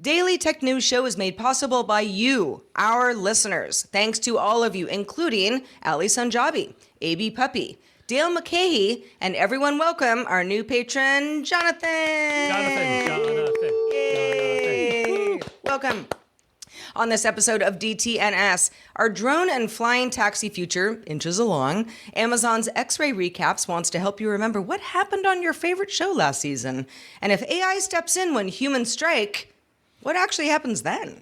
Daily Tech News Show is made possible by you, our listeners. Thanks to all of you, including Ali Sanjabi, AB Puppy, Dale McCahey, and everyone welcome our new patron, Jonathan. Jonathan. Yay. Welcome. On this episode of DTNS, our drone and flying taxi future inches along. Amazon's X-Ray Recaps wants to help you remember what happened on your favorite show last season. And if AI steps in when humans strike, what actually happens then?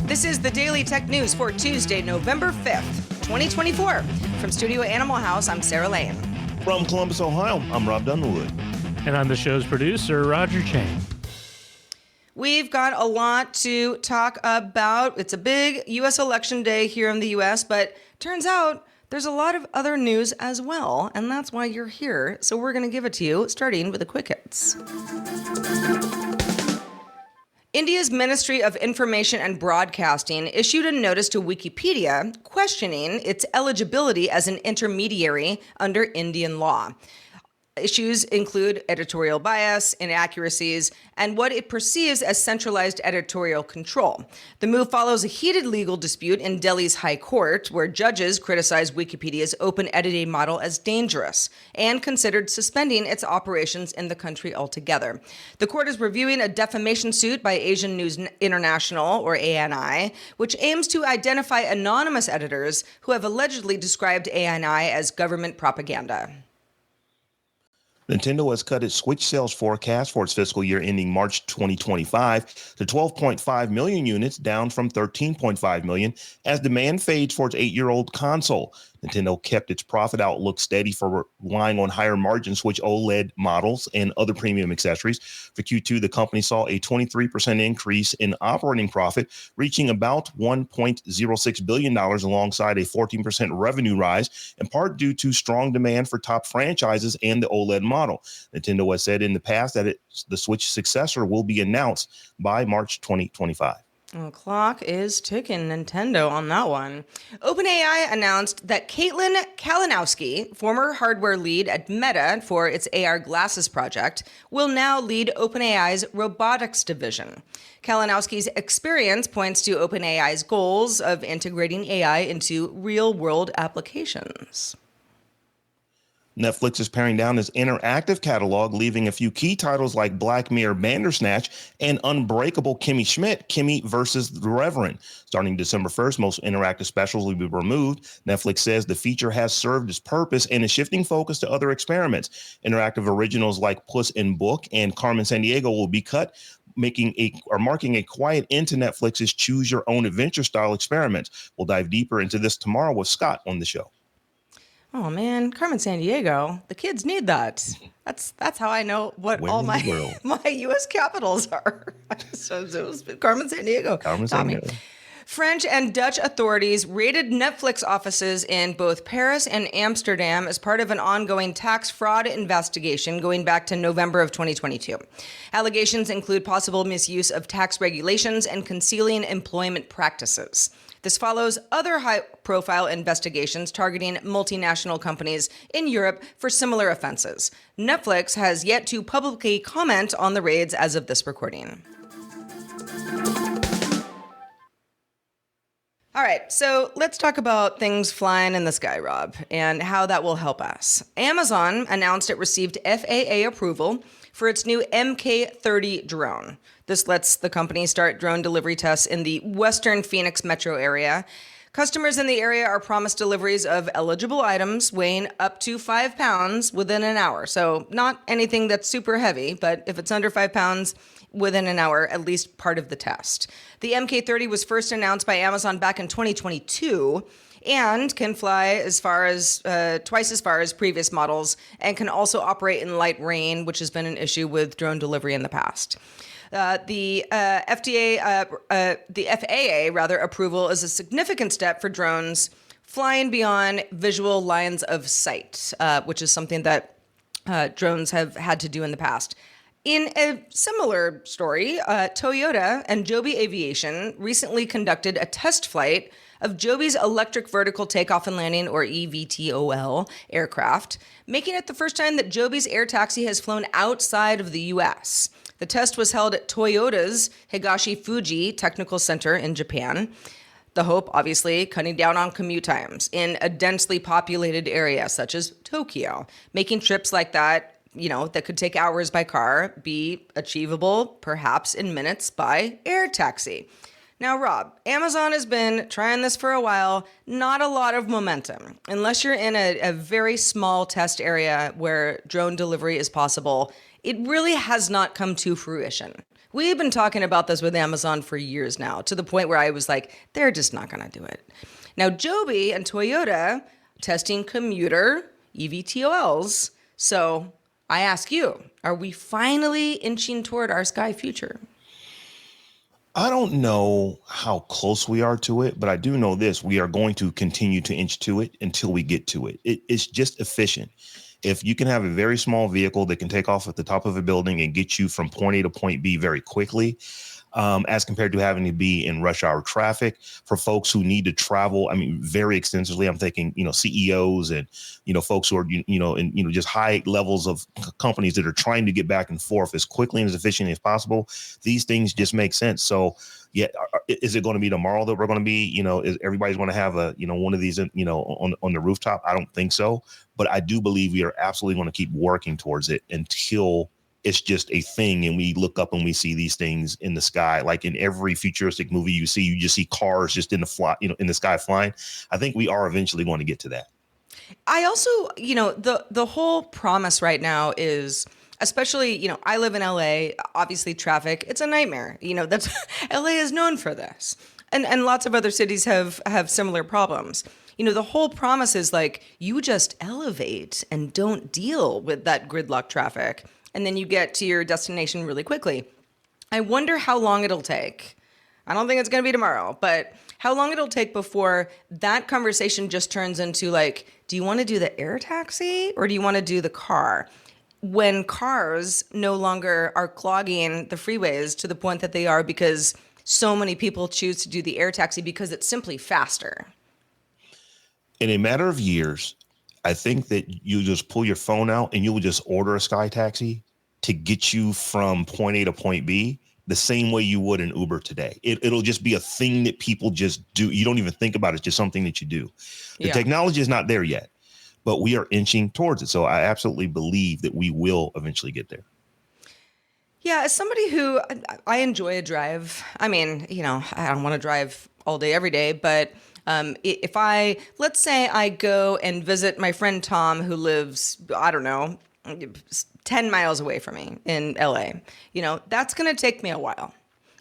This is the Daily Tech News for Tuesday, November 5th, 2024. From Studio Animal House, I'm Sarah Lane. From Columbus, Ohio, I'm Robb Dunewood. And I'm the show's producer, Roger Chang. We've got a lot to talk about. It's a big U.S. election day here in the U.S., but turns out there's a lot of other news as well, and that's why you're here. So we're going to give it to you, starting with the quick hits. India's Ministry of Information and Broadcasting issued a notice to Wikipedia questioning its eligibility as an intermediary under Indian law. Issues include editorial bias, inaccuracies, and what it perceives as centralized editorial control. The move follows a heated legal dispute in Delhi's High Court, where judges criticized Wikipedia's open editing model as dangerous and considered suspending its operations in the country altogether. The court is reviewing a defamation suit by Asian News International, or ANI, which aims to identify anonymous editors who have allegedly described ANI as government propaganda. Nintendo has cut its Switch sales forecast for its fiscal year ending March 2025 to 12.5 million units, down from 13.5 million, as demand fades for its 8-year-old console. Nintendo kept its profit outlook steady for relying on higher margin Switch OLED models and other premium accessories. For Q2, the company saw a 23% increase in operating profit, reaching about $1.06 billion alongside a 14% revenue rise, in part due to strong demand for top franchises and the OLED model. Nintendo has said in the past that the Switch successor will be announced by March 2025. The clock is ticking, Nintendo, on that one. OpenAI announced that Caitlin Kalinowski, former hardware lead at Meta for its AR glasses project, will now lead OpenAI's robotics division. Kalinowski's experience points to OpenAI's goals of integrating AI into real-world applications. Netflix is paring down its interactive catalog, leaving a few key titles like Black Mirror Bandersnatch and Unbreakable Kimmy Schmidt, Kimmy versus the Reverend. Starting December 1st, most interactive specials will be removed. Netflix says the feature has served its purpose and is shifting focus to other experiments. Interactive originals like Puss in Book and Carmen Sandiego will be cut, marking a quiet end to Netflix's choose your own adventure style experiments. We'll dive deeper into this tomorrow with Scott on the show. Oh man, Carmen Sandiego, the kids need that. That's how I know what all my U.S. capitals are. So it was Carmen Sandiego. Carmen Sandiego. French and Dutch authorities raided Netflix offices in both Paris and Amsterdam as part of an ongoing tax fraud investigation going back to November of 2022. Allegations include possible misuse of tax regulations and concealing employment practices. This follows other high-profile investigations targeting multinational companies in Europe for similar offenses. Netflix has yet to publicly comment on the raids as of this recording. All right, so let's talk about things flying in the sky, Rob, and how that will help us. Amazon announced it received FAA approval for its new MK30 drone. This lets the company start drone delivery tests in the western Phoenix metro area. Customers in the area are promised deliveries of eligible items weighing up to 5 pounds within an hour. So not anything that's super heavy, but if it's under 5 pounds within an hour, at least part of the test. The MK30 was first announced by Amazon back in 2022 and can fly as far as twice as far as previous models and can also operate in light rain, which has been an issue with drone delivery in the past. The FAA approval is a significant step for drones flying beyond visual lines of sight, which is something that drones have had to do in the past. In a similar story, Toyota and Joby Aviation recently conducted a test flight of Joby's electric vertical takeoff and landing, or EVTOL, aircraft, making it the first time that Joby's air taxi has flown outside of the U.S. The test was held at Toyota's Higashi Fuji Technical Center in Japan. The hope, obviously, cutting down on commute times in a densely populated area such as Tokyo, making trips like that, that could take hours by car, be achievable perhaps in minutes by air taxi. Now, Rob, Amazon has been trying this for a while. Not a lot of momentum. Unless you're in a very small test area where drone delivery is possible, it really has not come to fruition. We've been talking about this with Amazon for years now, to the point where I was like, they're just not going to do it. Now, Joby and Toyota testing commuter EVTOLs. So I ask you, are we finally inching toward our sky future? I don't know how close we are to it, but I do know this. We are going to continue to inch to it until we get to it. It's just efficient. If you can have a very small vehicle that can take off at the top of a building and get you from point A to point B very quickly, as compared to having to be in rush hour traffic for folks who need to travel, very extensively. I'm thinking, CEOs and, folks who are, just high levels of companies that are trying to get back and forth as quickly and as efficiently as possible. These things just make sense. So, yeah, is it going to be tomorrow that we're going to be, is everybody's going to have a, one of these, on the rooftop? I don't think so. But I do believe we are absolutely going to keep working towards it until it's just a thing. And we look up and we see these things in the sky. Like in every futuristic movie you just see cars just in the sky flying. I think we are eventually going to get to that. I also, the whole promise right now is, especially, I live in LA, obviously traffic, it's a nightmare. That's LA is known for this. And lots of other cities have similar problems. The whole promise is like, you just elevate and don't deal with that gridlock traffic. And then you get to your destination really quickly. I wonder how long it'll take. I don't think it's going to be tomorrow, but how long it'll take before that conversation just turns into like, do you want to do the air taxi or do you want to do the car? When cars no longer are clogging the freeways to the point that they are because so many people choose to do the air taxi because it's simply faster. In a matter of years, I think that you just pull your phone out and you will just order a sky taxi to get you from point A to point B the same way you would an Uber today. It'll just be a thing that people just do. You don't even think about it. It's just something that you do. The technology is not there yet, but we are inching towards it. So I absolutely believe that we will eventually get there. Yeah, as somebody who, I enjoy a drive. I don't want to drive all day, every day, but let's say I go and visit my friend Tom, who lives, 10 miles away from me in LA, that's going to take me a while.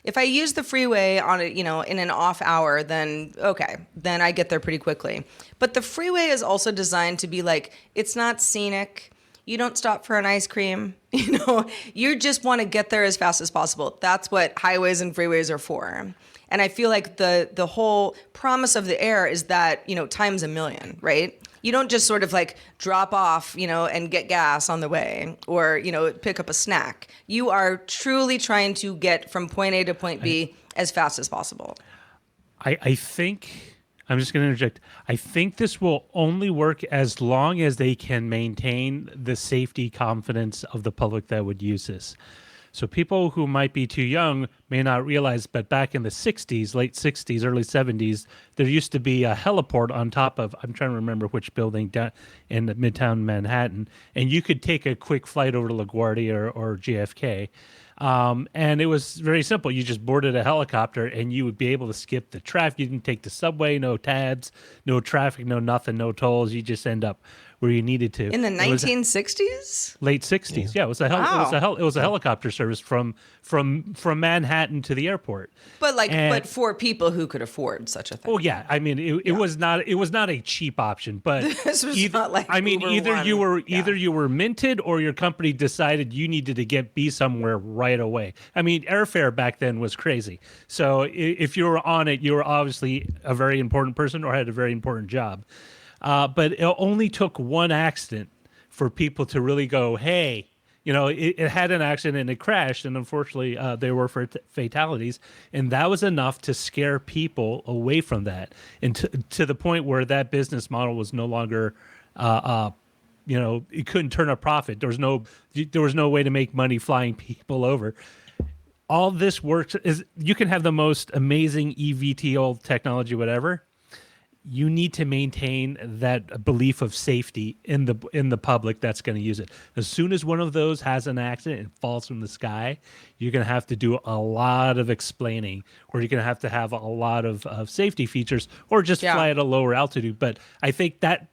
If I use the freeway on it, in an off hour, then okay, then I get there pretty quickly. But the freeway is also designed to be like, it's not scenic. You don't stop for an ice cream. You just want to get there as fast as possible. That's what highways and freeways are for. And I feel like the whole promise of the air is that, times a million, right? You don't just sort of like drop off, and get gas on the way or, pick up a snack. You are truly trying to get from point A to point B as fast as possible. I think, I'm just going to interject, I think this will only work as long as they can maintain the safety confidence of the public that would use this. So people who might be too young may not realize, but back in the 60s, late 60s, early 70s, there used to be a heliport on top of, I'm trying to remember which building down in Midtown Manhattan, and you could take a quick flight over to LaGuardia or JFK. And it was very simple. You just boarded a helicopter and you would be able to skip the traffic. You didn't take the subway, no tabs, no traffic, no nothing, no tolls. You just end up where you needed to. In the 1960s? Late 60s. Yeah, it was a helicopter service from Manhattan to the airport. But for people who could afford such a thing. Oh yeah, it was not a cheap option, but this was not like either you were minted or your company decided you needed to be somewhere right away. Airfare back then was crazy. So if you were on it, you were obviously a very important person or had a very important job. But it only took one accident for people to really go, hey, it had an accident and it crashed, and unfortunately, there were fatalities, and that was enough to scare people away from that, and to the point where that business model was no longer, it couldn't turn a profit. There was no way to make money flying people over. All this works is you can have the most amazing eVTOL technology, whatever. You need to maintain that belief of safety in the public that's going to use it. As soon as one of those has an accident and falls from the sky, you're going to have to do a lot of explaining, or you're going to have a lot of safety features, or just fly at a lower altitude. But I think that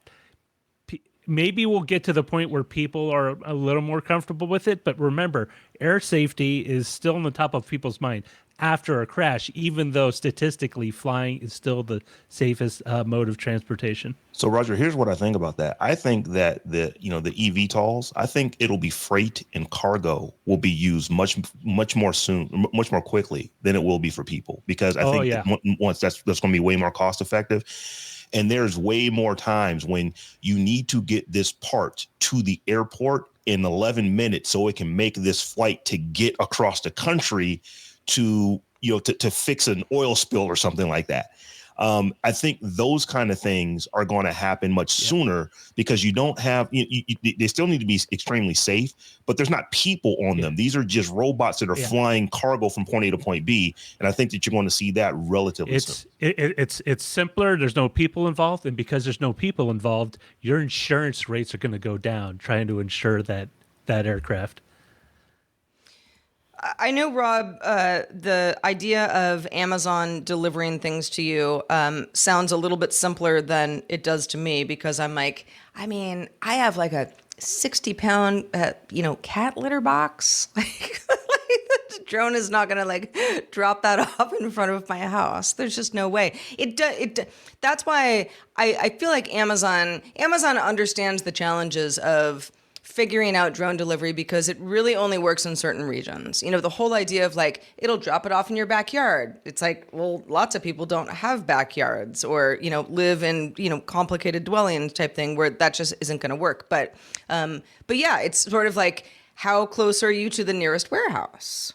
maybe we'll get to the point where people are a little more comfortable with it. But remember, air safety is still on the top of people's mind after a crash, even though statistically flying is still the safest mode of transportation. So Roger, here's what I think about that. I think that the eVTOLs, I think it'll be freight and cargo will be used much more soon, much more quickly than it will be for people, because I think that once that's going to be way more cost effective. And there's way more times when you need to get this part to the airport in 11 minutes so it can make this flight to get across the country to fix an oil spill or something like that. I think those kind of things are going to happen much sooner, because you don't have, they still need to be extremely safe, but there's not people on them. These are just robots that are flying cargo from point A to point B. And I think that you're going to see that relatively soon. It's simpler. There's no people involved. And because there's no people involved, your insurance rates are going to go down trying to insure that aircraft. I know, Rob, the idea of Amazon delivering things to you sounds a little bit simpler than it does to me, because I'm like, I have like a 60-pound, cat litter box. Like, the drone is not going to like drop that off in front of my house. There's just no way. That's why I feel like Amazon understands the challenges of figuring out drone delivery, because it really only works in certain regions. The whole idea of like, it'll drop it off in your backyard. It's like, well, lots of people don't have backyards, or, live in, complicated dwellings type thing, where that just isn't going to work. But yeah, it's sort of like, how close are you to the nearest warehouse?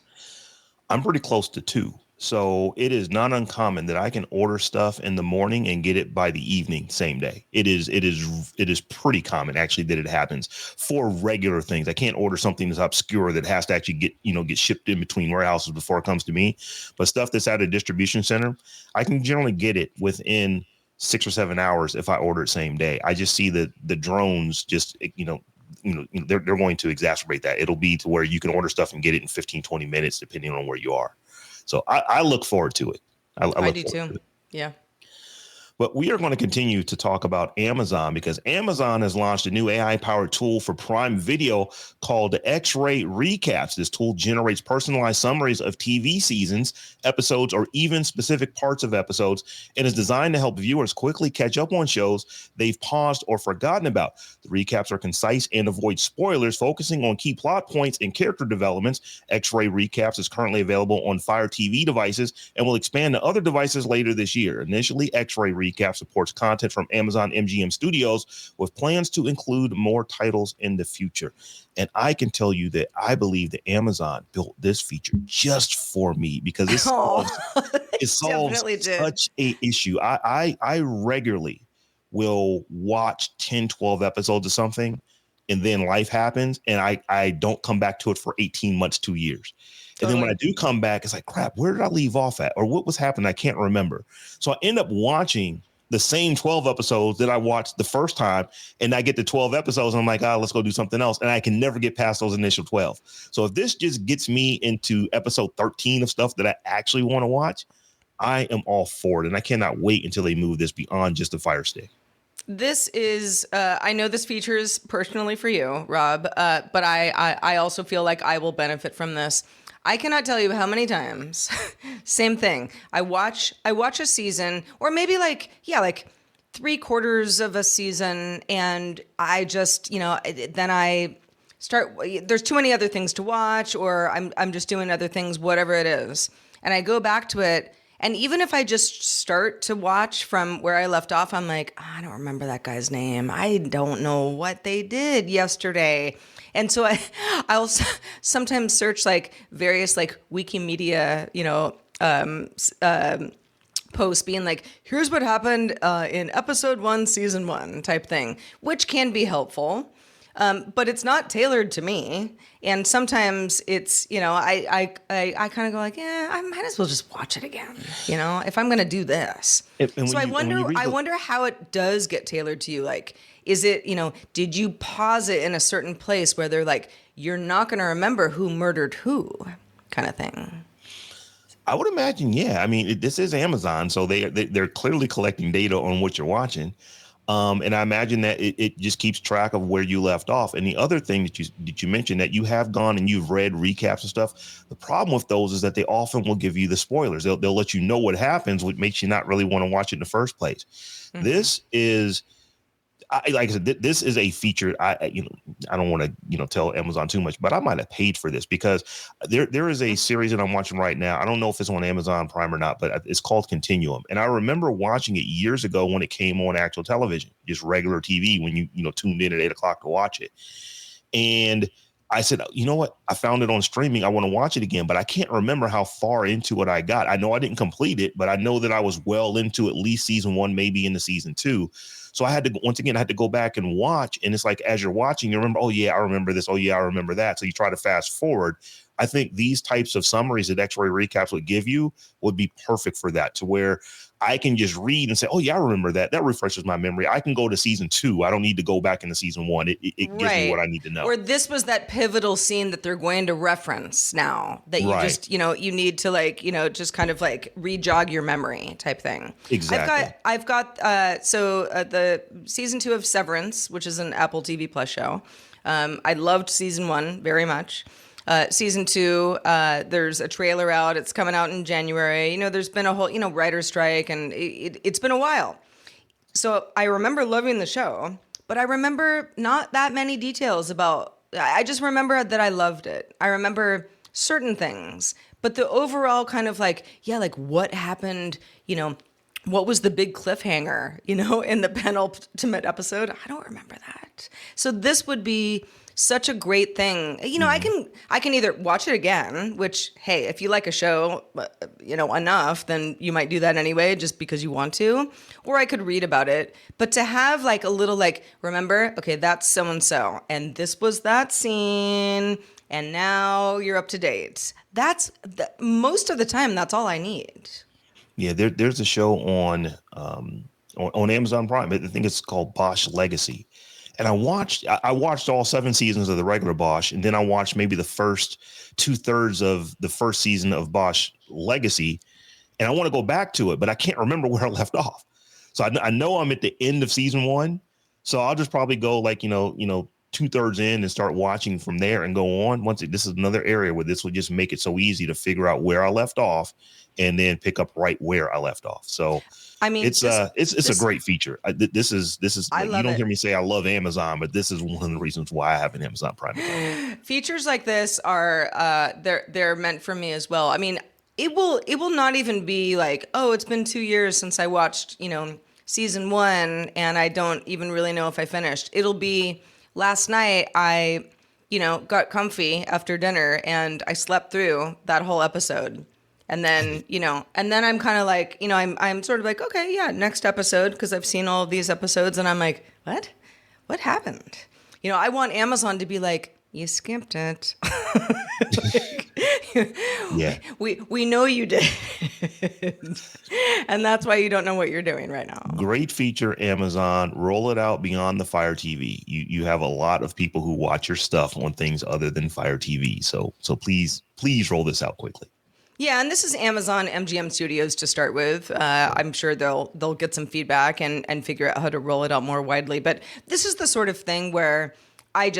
I'm pretty close to 2. So it is not uncommon that I can order stuff in the morning and get it by the evening, same day. It is pretty common, actually, that it happens for regular things. I can't order something that's obscure that has to actually get shipped in between warehouses before it comes to me. But stuff that's at a distribution center, I can generally get it within 6 or 7 hours if I order it same day. I just see that the drones just, they're going to exacerbate that. It'll be to where you can order stuff and get it in 15, 20 minutes, depending on where you are. So I look forward to it. I do too. Yeah. But we are going to continue to talk about Amazon, because Amazon has launched a new AI-powered tool for Prime Video called X-Ray Recaps. This tool generates personalized summaries of TV seasons, episodes, or even specific parts of episodes, and is designed to help viewers quickly catch up on shows they've paused or forgotten about. The recaps are concise and avoid spoilers, focusing on key plot points and character developments. X-Ray Recaps is currently available on Fire TV devices and will expand to other devices later this year. Initially, X-Ray Recap supports content from Amazon MGM Studios, with plans to include more titles in the future. And I can tell you that I believe that Amazon built this feature just for me, because it solves such a issue. I regularly will watch 10, 12 episodes of something, and then life happens, and I don't come back to it for 18 months, 2 years. And then when I do come back, it's like, crap, where did I leave off at? Or what was happening? I can't remember. So I end up watching the same 12 episodes that I watched the first time, and I get to 12 episodes, and I'm like, let's go do something else. And I can never get past those initial 12. So if this just gets me into episode 13 of stuff that I actually want to watch, I am all for it. And I cannot wait until they move this beyond just the Fire Stick. This is, I know this feature is personally for you, Rob, but I also feel like I will benefit from this. I cannot tell you how many times, same thing. I watch a season, or maybe like 3/4 of a season, and I just, then I start, there's too many other things to watch, or I'm just doing other things, whatever it is. And I go back to it, And even if I just start to watch from where I left off, I'm like, I don't remember that guy's name. I don't know what they did yesterday. And so I'll sometimes search like various like Wikimedia, posts being like, here's what happened in episode 1, season 1 type thing, which can be helpful. But it's not tailored to me. And sometimes it's, I kind of go like, yeah, I might as well just watch it again, if I'm going to do this. So I wonder how it does get tailored to you. Like, is it, did you pause it in a certain place where they're like, you're not going to remember who murdered who kind of thing? I would imagine, yeah. I mean, this is Amazon, so they're clearly collecting data on what you're watching. And I imagine that it just keeps track of where you left off. And the other thing that you mentioned, that you have gone and you've read recaps and stuff. The problem with those is that they often will give you the spoilers. They'll let you know what happens, which makes you not really want to watch it in the first place. Mm-hmm. This is, like I said, this is a feature. I don't want to tell Amazon too much, but I might have paid for this because there is a series that I'm watching right now. I don't know if it's on Amazon Prime or not, but it's called Continuum. And I remember watching it years ago when it came on actual television, just regular TV when you tuned in at 8:00 to watch it. And I said, you know what? I found it on streaming. I want to watch it again, but I can't remember how far into it I got. I know I didn't complete it, but I know that I was well into at least season 1, maybe into season 2. So I had to go back and watch. And it's like, as you're watching, you remember, oh yeah, I remember this. Oh yeah, I remember that. So you try to fast forward. I think these types of summaries that X-Ray Recaps would give you would be perfect for that, to where I can just read and say, oh yeah, I remember that. That refreshes my memory. I can go to season 2. I don't need to go back into season 1. It gives me what I need to know. Or this was that pivotal scene that they're going to reference now that you just, you need to like, just kind of like re-jog your memory type thing. Exactly. I've got the season 2 of Severance, which is an Apple TV Plus show. I loved season 1 very much. Season 2, there's a trailer out. It's coming out in January. There's been a whole, writer's strike, and it's been a while. So I remember loving the show, but I remember not that many details I just remember that I loved it. I remember certain things, but the overall kind of like, like what happened, what was the big cliffhanger, in the penultimate episode? I don't remember that. So this would be such a great thing. I can either watch it again, which, hey, if you like a show, enough, then you might do that anyway, just because you want to, or I could read about it. But to have like a little, like, remember, okay, that's so-and-so, and this was that scene, and now you're up to date. Most of the time, that's all I need. Yeah, there's a show on Amazon Prime. I think it's called Bosch Legacy. And I watched all 7 seasons of the regular Bosch, and then I watched maybe the first 2/3 of the first season of Bosch Legacy, and I want to go back to it, but I can't remember where I left off. So I know I'm at the end of season 1, so I'll just probably go like 2/3 in and start watching from there and go on. This is another area where this will just make it so easy to figure out where I left off, and then pick up right where I left off. So. I mean, it's a great feature. This is like, you don't hear me say I love Amazon, but this is one of the reasons why I have an Amazon Prime account. Features like this are they're meant for me as well. I mean, it will not even be like, oh, it's been 2 years since I watched, season 1, and I don't even really know if I finished. It'll be last night I, got comfy after dinner and I slept through that whole episode. And then, I'm kind of like, I'm sort of like, okay, yeah, next episode, because I've seen all of these episodes, and I'm like, what? What happened? I want Amazon to be like, you skipped it. Yeah. We know you did. And that's why you don't know what you're doing right now. Great feature, Amazon. Roll it out beyond the Fire TV. You have a lot of people who watch your stuff on things other than Fire TV. So please roll this out quickly. Yeah, and this is Amazon MGM Studios to start with. I'm sure they'll get some feedback and figure out how to roll it out more widely. But this is the sort of thing where I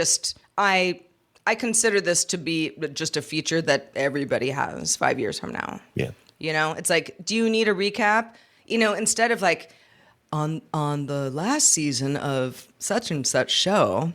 consider this to be just a feature that everybody has 5 years from now. Yeah. It's like, do you need a recap? Instead of like on the last season of such and such show,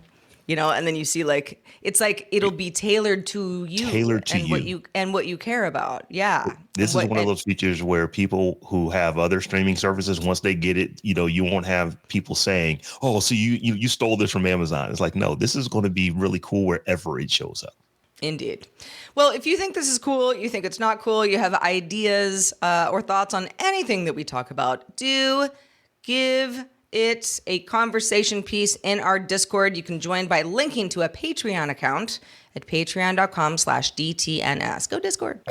and then you see like it's like it'll be tailored to you what you care about. Yeah. This is one of those features where people who have other streaming services, once they get it, you won't have people saying, "Oh, so you stole this from Amazon." It's like, no, this is going to be really cool wherever it shows up. Indeed. Well, if you think this is cool, you think it's not cool, you have ideas or thoughts on anything that we talk about, do give it a conversation piece in our Discord. You can join by linking to a Patreon account at patreon.com/DTNS. Go Discord.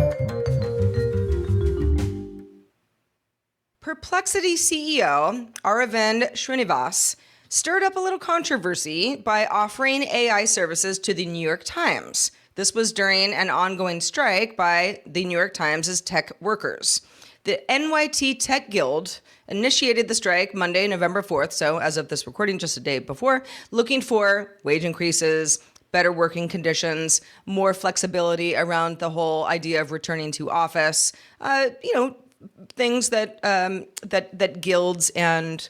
Perplexity CEO Aravind Srinivas stirred up a little controversy by offering AI services to the New York Times. This was during an ongoing strike by the New York Times' tech workers. The NYT Tech Guild initiated the strike Monday, November 4th, so as of this recording, just a day before, looking for wage increases, better working conditions, more flexibility around the whole idea of returning to office, things that guilds and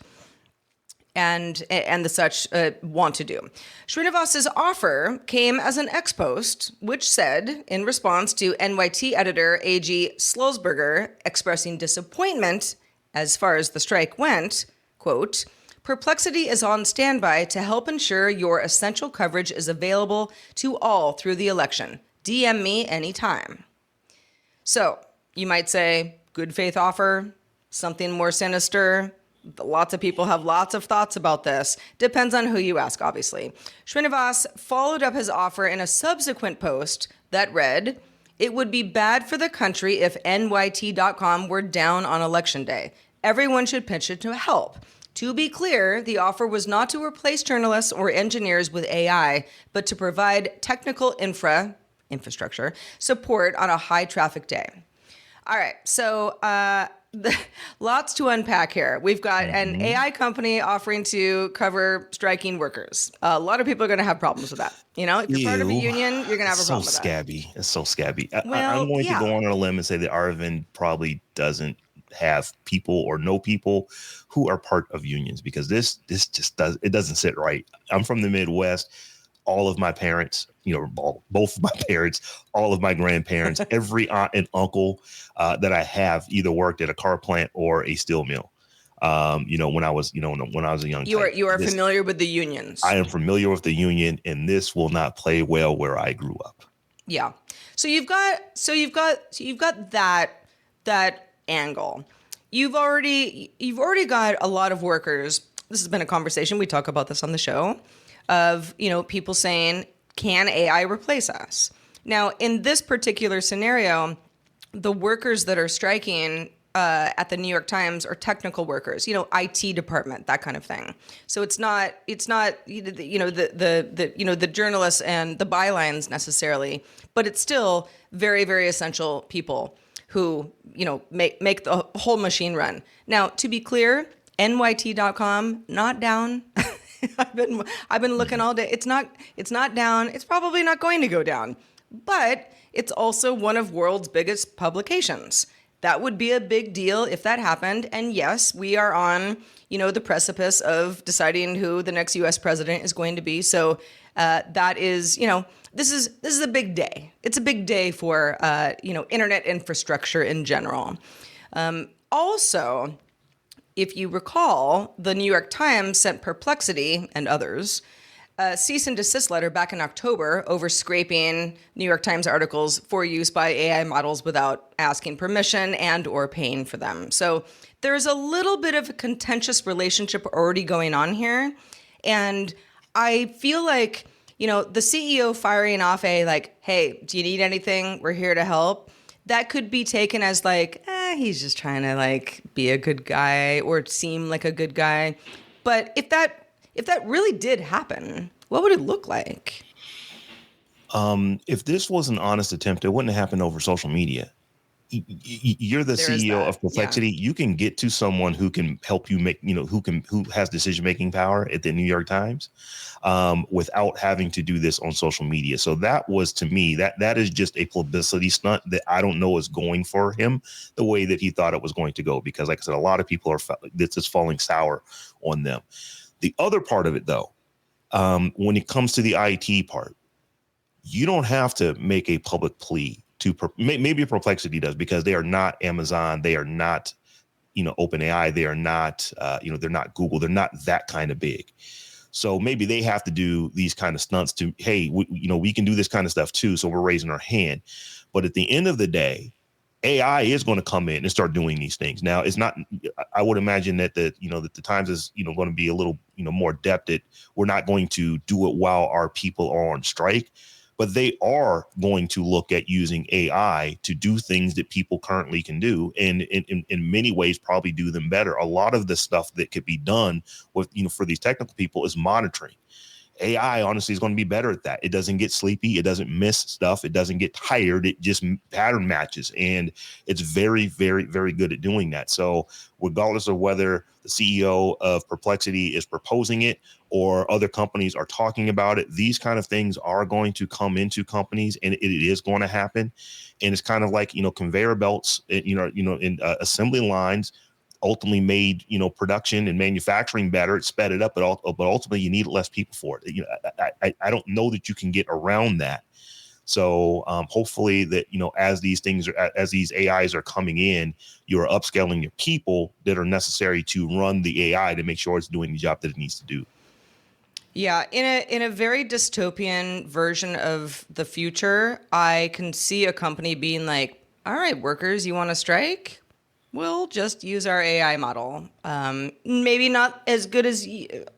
the such want to do. Srinivas's offer came as an ex post, which said, in response to NYT editor A.G. Slosberger expressing disappointment as far as the strike went, quote, "Perplexity is on standby to help ensure your essential coverage is available to all through the election. DM me anytime." So you might say, good faith offer, something more sinister. Lots of people have lots of thoughts about this. Depends on who you ask, obviously. Srinivas followed up his offer in a subsequent post that read, "It would be bad for the country if NYT.com were down on election day. Everyone should pitch in to help." To be clear, the offer was not to replace journalists or engineers with AI, but to provide technical infrastructure support on a high traffic day. All right, so lots to unpack here. We've got an AI company offering to cover striking workers. A lot of people are going to have problems with that. If you're part of a union, you're going to have a problem with that. It's so scabby. Well, I'm going to go on a limb and say that Aravind probably doesn't have people or know people who are part of unions, because this just doesn't sit right. I'm from the Midwest. All of my parents, both of my parents, all of my grandparents, every aunt and uncle that I have either worked at a car plant or a steel mill. When I was a young. You are familiar with the unions. I am familiar with the union, and this will not play well where I grew up. Yeah. So you've got that angle. You've already got a lot of workers. This has been a conversation. We talk about this on the show. Of people saying, can AI replace us? Now, in this particular scenario, the workers that are striking at the New York Times are technical workers, IT department, that kind of thing. So it's not the journalists and the bylines necessarily, but it's still very, very essential people who make the whole machine run. Now, to be clear, NYT.com not down. I've been looking all day. It's not down. It's probably not going to go down. But it's also one of world's biggest publications. That would be a big deal if that happened. And yes, we are on, the precipice of deciding who the next US president is going to be. So that is, this is a big day. It's a big day for internet infrastructure in general. Also, if you recall, the New York Times sent Perplexity and others a cease and desist letter back in October over scraping New York Times articles for use by AI models without asking permission and or paying for them. So there's a little bit of a contentious relationship already going on here. And I feel like, the CEO firing off hey, do you need anything? We're here to help. That could be taken as he's just trying to be a good guy or seem like a good guy. But if that really did happen, what would it look like? If this was an honest attempt, it wouldn't have happened over social media. You're the CEO of Perplexity. Yeah. You can get to someone who can help you make, who has decision-making power at the New York Times, without having to do this on social media. So that was, to me, that is just a publicity stunt that I don't know is going for him the way that he thought it was going to go. Because like I said, a lot of people this is falling sour on them. The other part of it, though, when it comes to the IT part, you don't have to make a public plea to maybe Perplexity does, because they are not Amazon. They are not, OpenAI. They are not, they're not Google. They're not that kind of big. So maybe they have to do these kind of stunts to, hey, we can do this kind of stuff too. So we're raising our hand. But at the end of the day, AI is going to come in and start doing these things. Now, it's not, I would imagine that that the Times is, going to be a little, more adept at, we're not going to do it while our people are on strike, but they are going to look at using AI to do things that people currently can do. And in many ways, probably do them better. A lot of the stuff that could be done with, for these technical people is monitoring. AI, honestly, is going to be better at that. It doesn't get sleepy. It doesn't miss stuff. It doesn't get tired. It just pattern matches. And it's very, very, very good at doing that. So regardless of whether the CEO of Perplexity is proposing it or other companies are talking about it, these kind of things are going to come into companies, and it is going to happen. And it's kind of like, conveyor belts, in assembly lines ultimately made, production and manufacturing better. It sped it up, but ultimately you need less people for it. I don't know that you can get around that. So hopefully that, as these AIs are coming in, you're upscaling your people that are necessary to run the AI to make sure it's doing the job that it needs to do. Yeah, in a very dystopian version of the future, I can see a company being like, all right, workers, you want to strike? We'll just use our AI model. Maybe not as good as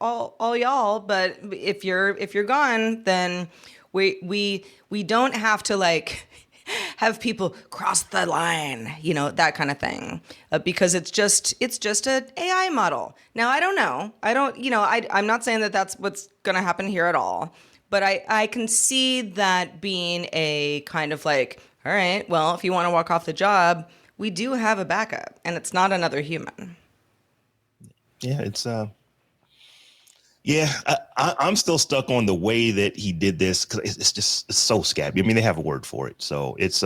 all y'all, but if you're gone, then we don't have to have people cross the line, that kind of thing, because it's just an AI model. Now I don't know. I'm not saying that that's what's going to happen here at all, but I can see that being a kind of all right, well, if you want to walk off the job, we do have a backup, and it's not another human. Yeah, it's I'm still stuck on the way that he did this, because it's so scabby. I mean, they have a word for it, so it's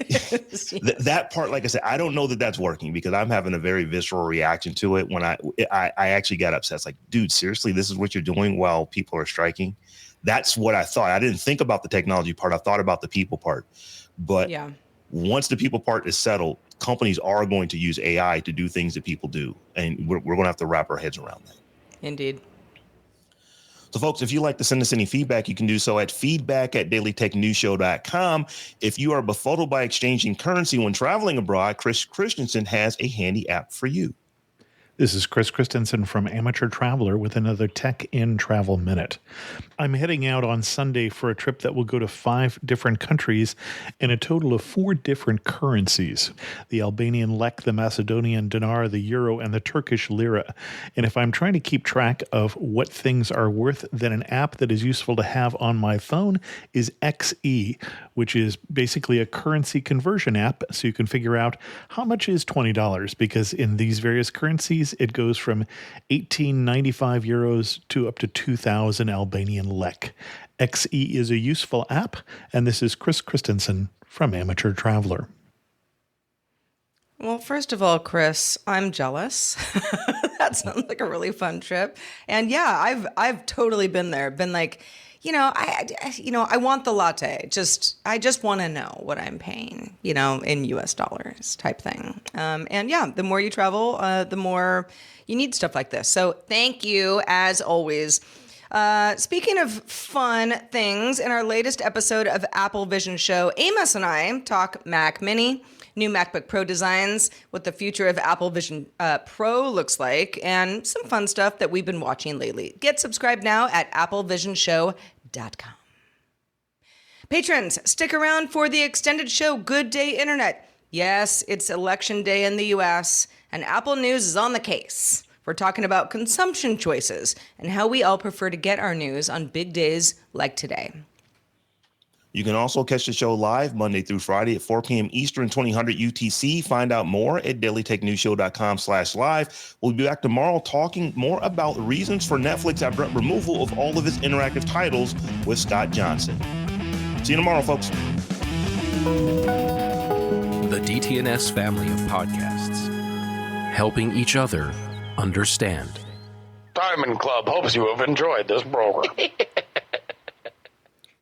Yes. that part. Like I said, I don't know that that's working, because I'm having a very visceral reaction to it. When I actually got upset, it's like, dude, seriously, this is what you're doing while people are striking? That's what I thought. I didn't think about the technology part. I thought about the people part, but yeah. Once the people part is settled, companies are going to use AI to do things that people do. And we're going to have to wrap our heads around that. Indeed. So, folks, if you'd like to send us any feedback, you can do so at feedback@dailytechnewsshow.com. If you are befuddled by exchanging currency when traveling abroad, Chris Christensen has a handy app for you. This is Chris Christensen from Amateur Traveler with another Tech in Travel Minute. I'm heading out on Sunday for a trip that will go to 5 different countries and a total of 4 different currencies: the Albanian lek, the Macedonian dinar, the euro, and the Turkish lira. And if I'm trying to keep track of what things are worth, then an app that is useful to have on my phone is XE, which is basically a currency conversion app, so you can figure out how much is $20, because in these various currencies, it goes from 1895 euros to up to 2,000 Albanian lek. XE is a useful app, and this is Chris Christensen from Amateur Traveler. Well, first of all, Chris, I'm jealous. That sounds like a really fun trip. And yeah, I've totally been there. Been like, I want the latte. I just want to know what I'm paying, in US dollars type thing. And yeah, the more you travel, the more you need stuff like this. So thank you, as always. Speaking of fun things, in our latest episode of Apple Vision Show, Amos and I talk Mac Mini, new MacBook Pro designs, what the future of Apple Vision Pro looks like, and some fun stuff that we've been watching lately. Get subscribed now at applevisionshow.com. Patrons, stick around for the extended show, Good Day Internet. Yes, it's election day in the U.S., and Apple News is on the case. We're talking about consumption choices and how we all prefer to get our news on big days like today. You can also catch the show live Monday through Friday at 4 p.m. Eastern, 2000 UTC. Find out more at dailytechnewsshow.com/live. We'll be back tomorrow talking more about the reasons for Netflix abrupt removal of all of its interactive titles with Scott Johnson. See you tomorrow, folks. The DTNS family of podcasts, helping each other understand. Diamond Club hopes you have enjoyed this program.